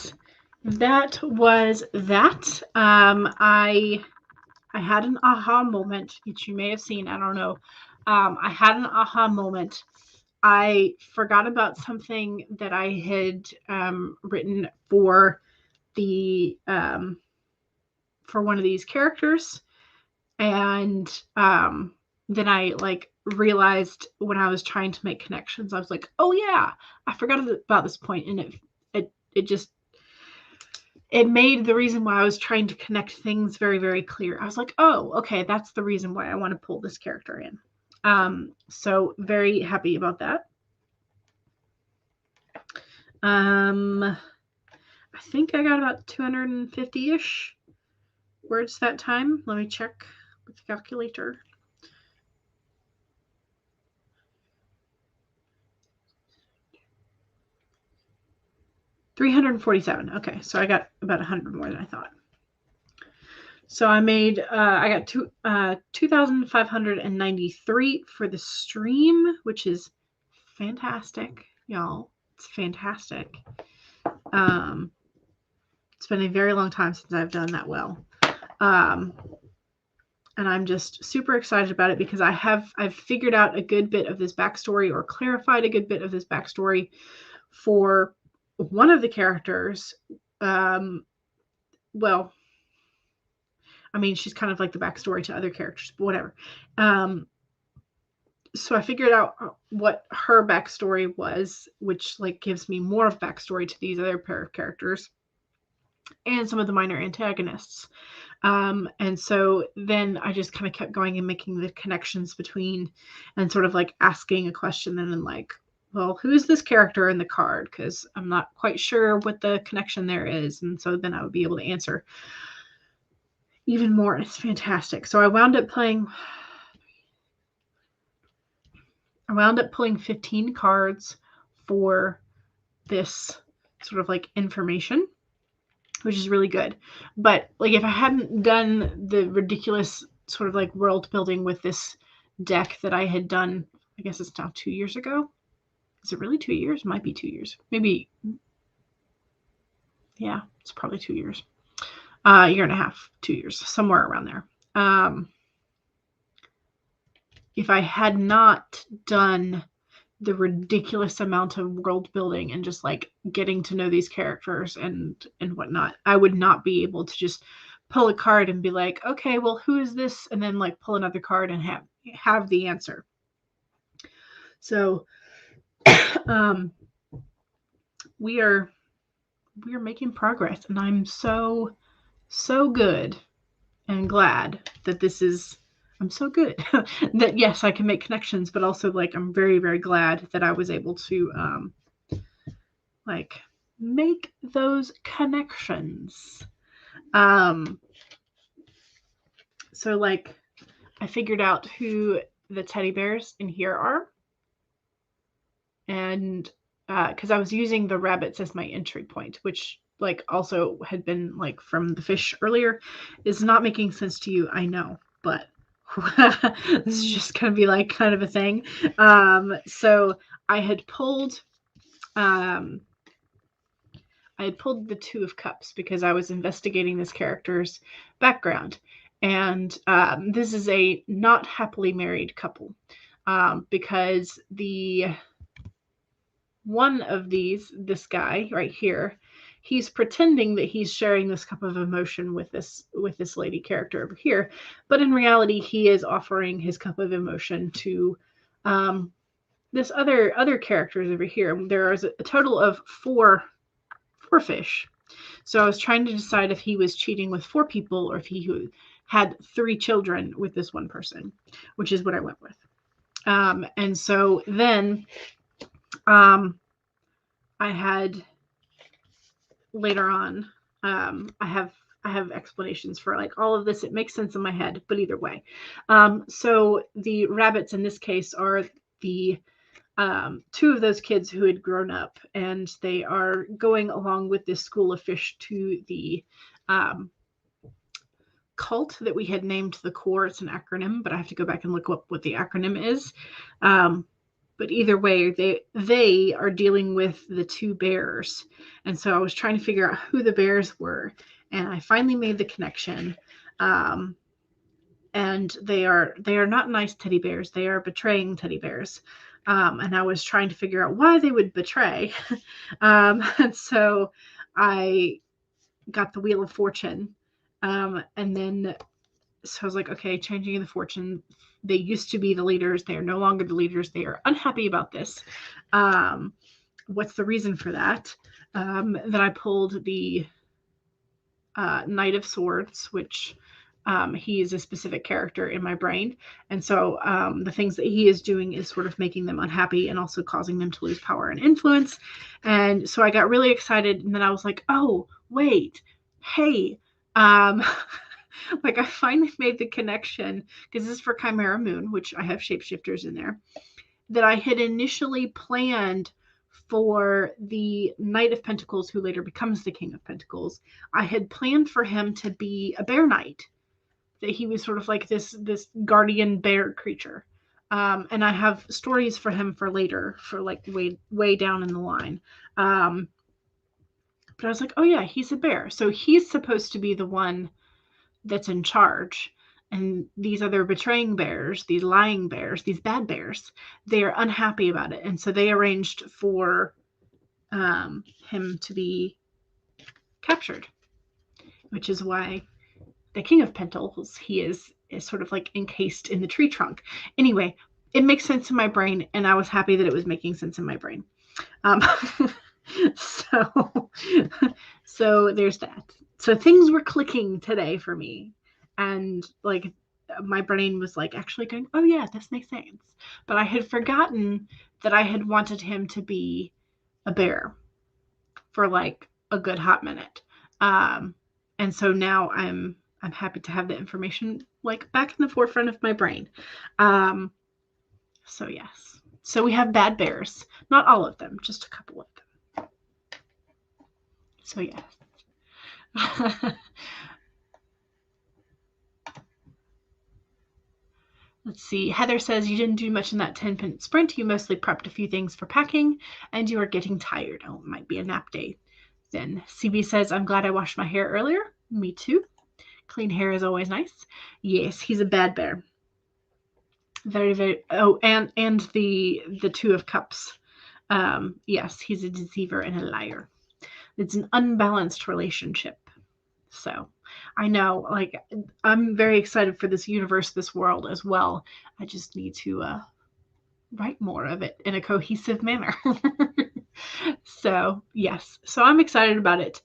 That was that. I had an aha moment, which you may have seen. I don't know. I had an aha moment. I forgot about something that I had written for the for one of these characters, and then I like realized when I was trying to make connections, I was like, oh yeah, I forgot about this point, and it just it made the reason why I was trying to connect things very, very clear. I was like, oh, okay, that's the reason why I want to pull this character in. So very happy about that. I think I got about 250-ish words that time. Let me check with the calculator. $347. Okay, so I got about 100 more than I thought. So I made, I got 2,593 for the stream, which is fantastic, y'all. It's fantastic. It's been a very long time since I've done that well. And I'm just super excited about it because I've figured out a good bit of this backstory, or clarified a good bit of this backstory for one of the characters. Well, I mean, she's kind of like the backstory to other characters, but whatever. So I figured out what her backstory was, which like gives me more of backstory to these other pair of characters and some of the minor antagonists. And so then I just kind of kept going and making the connections between, and sort of like asking a question and then like, well, who is this character in the card? Because I'm not quite sure what the connection there is. And so then I would be able to answer even more. It's fantastic. So I wound up pulling 15 cards for this sort of like information, which is really good. But like if I hadn't done the ridiculous sort of like world building with this deck that I had done, I guess it's now 2 years ago. Is it really 2 years? Might be 2 years. Maybe. Yeah, it's probably 2 years. A year and a half, 2 years, somewhere around there. If I had not done the ridiculous amount of world building and just like getting to know these characters and whatnot, I would not be able to just pull a card and be like, okay, well, who is this? And then like pull another card and have the answer. So we are making progress, and I'm so good and glad that this is, I'm so good that yes, I can make connections, but also like I'm very, very glad that I was able to like make those connections. So like I figured out who the teddy bears in here are, and because I was using the rabbits as my entry point, which like also had been like from the fish earlier, is not making sense to you, I know, but this is just gonna be like kind of a thing. So I had pulled the Two of Cups because I was investigating this character's background, and this is a not happily married couple, because the one of these, this guy right here, he's pretending that he's sharing this cup of emotion with this lady character over here, but in reality he is offering his cup of emotion to this other characters over here. There is a total of four fish. So I was trying to decide if he was cheating with 4 people or if he had 3 children with this one person, which is what I went with. And so then I had later on, I have explanations for like all of this. It makes sense in my head, but either way. So the rabbits in this case are the 2 of those kids who had grown up, and they are going along with this school of fish to the cult that we had named the Core. It's an acronym, but I have to go back and look up what the acronym is. But either way, they are dealing with the two bears. And so I was trying to figure out who the bears were. And I finally made the connection. And they are not nice teddy bears. They are betraying teddy bears. And I was trying to figure out why they would betray. And so I got the Wheel of Fortune. And then, so I was like, okay, changing the fortune. They used to be the leaders. They are no longer the leaders. They are unhappy about this. What's the reason for that? Then I pulled the Knight of Swords, which he is a specific character in my brain. And so the things that he is doing is sort of making them unhappy and also causing them to lose power and influence. And so I got really excited. And then I was like, oh, wait, hey, like I finally made the connection, because this is for Chimera Moon, which I have shapeshifters in there, that I had initially planned for the Knight of Pentacles, who later becomes the King of Pentacles. I had planned for him to be a bear knight, that he was sort of like this guardian bear creature. And I have stories for him for later, for like way down in the line. But I was like, oh yeah, he's a bear. So he's supposed to be the one that's in charge. And these other betraying bears, these lying bears, these bad bears, they are unhappy about it. And so they arranged for him to be captured, which is why the King of Pentacles, he is sort of like encased in the tree trunk. Anyway, it makes sense in my brain, and I was happy that it was making sense in my brain. So there's that. So things were clicking today for me, and like my brain was like actually going, oh yeah, this makes sense. But I had forgotten that I had wanted him to be a bear for like a good hot minute. And so now I'm happy to have the information like back in the forefront of my brain. So yes. So we have bad bears. Not all of them, just a couple of them. So yes. Let's see. Heather says you didn't do much in that 10-minute sprint. You mostly prepped a few things for packing, and you are getting tired. Oh, it might be a nap day. Then CB says, I'm glad I washed my hair earlier. Me too. Clean hair is always nice. Yes, he's a bad bear. Very, very. Oh, and the Two of Cups. Yes, he's a deceiver and a liar. It's an unbalanced relationship. So I know, like, I'm very excited for this universe, this world as well. I just need to write more of it in a cohesive manner. So yes, so I'm excited about it.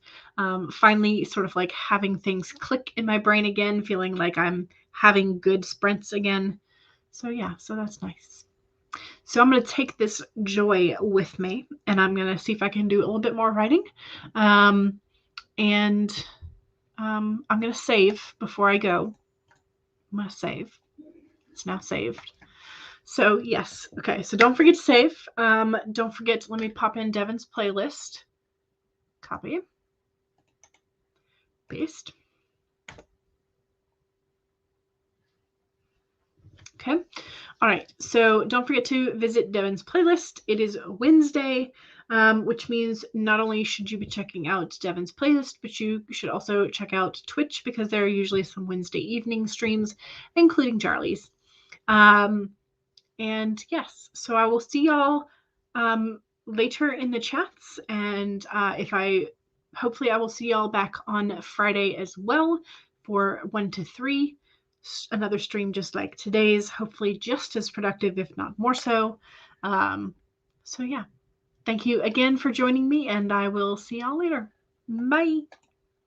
Finally sort of like having things click in my brain again, feeling like I'm having good sprints again. So yeah, so that's nice. So I'm going to take this joy with me, and I'm going to see if I can do a little bit more writing. And I'm going to save before I go. I'm going to save. It's now saved. So yes. Okay. So don't forget to save. Don't forget, let me pop in Devin's playlist. Copy. Paste. Okay. All right. So don't forget to visit Devin's playlist. It is Wednesday, which means not only should you be checking out Devin's playlist, but you should also check out Twitch, because there are usually some Wednesday evening streams, including Charlie's. And yes, so I will see y'all later in the chats. And hopefully I will see y'all back on Friday as well for 1 to 3. Another stream just like today's, hopefully just as productive, if not more so. So yeah, thank you again for joining me, and I will see y'all later. Bye.